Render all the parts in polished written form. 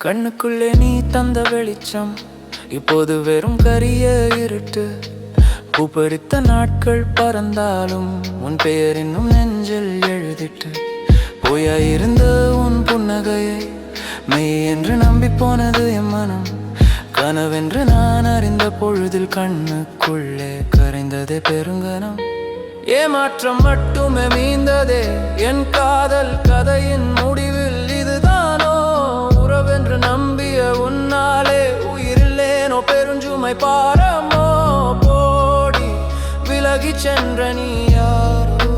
கண்ணுக்குள்ளே நீ தந்த வெளிச்சம் இப்போது வெறும் கரிய இருட்டு. பூப்பறித்த நாட்கள் பறந்தாலும் உன் பெயர் இன்னும் நெஞ்சில் எழுதிட்டு. போயாயிருந்த உன் புன்னகையை மெய் என்று நம்பி போனது என் மனம். கனவென்று நான் அறிந்த பொழுதில் கண்ணுக்குள்ளே கரைந்ததே பெருங்கனம். ஏமாற்றம் மட்டுமே மீந்ததே என் காதல் கதையின் முடிவில். இதுதானோ உறவென்று நம்பிய உன்னாலே உயிரில்லேனோ பெருஞ்சுமை பாரமோ. போடி விலகி சென்ற நீ யாரோ,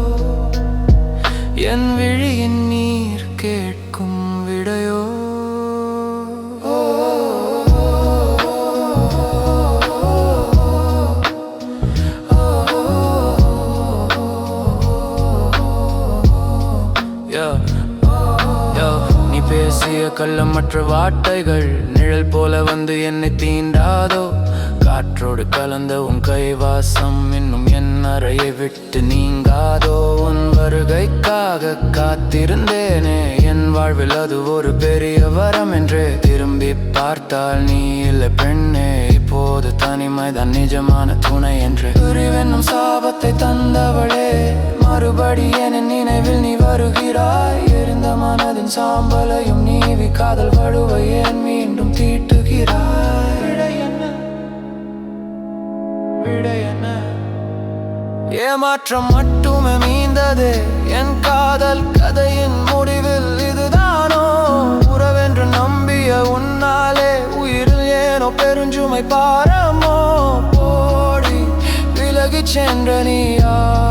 என் விழியின் நீர் கேட்கும் விடையோ. நீ பேசிய கள்ளமற்ற வார்த்தைகள் நிழல் போல வந்து என்னை தீண்டாதோ. காற்றோடு கலந்த உன் கைவாசம் இன்னும் என் அறையை விட்டு நீங்காதோ. உன் வருகைக்காக காத்திருந்தேனே, என் வாழ்வில் அது ஒரு பெரிய வரம் என்றே. திரும்பி பார்த்தால் நீ இல்லை பெண்ணே, இப்போது தனிமைதான் நிஜமான துணை என்று. பிரிவென்னும் சாபத்தை தந்தவளே, மறுபடி என் நினைவில் நீ வருகிறாய். எரிந்த மனதின் சாம்பலையும் நீவி காதல் வடுவை ஏன் மீண்டும் தீட்டுகிறாய். விடை என்ன? ஏமாற்றம் மட்டுமே மீந்ததே என் காதல் கதையின் முடிவில். இதுதானோ உறவென்று நம்பிய உன்னாலே உயிரில் ஏனோ பெருஞ்சுமை பாரமோ. போடி விலகி சென்ற நீ யார்?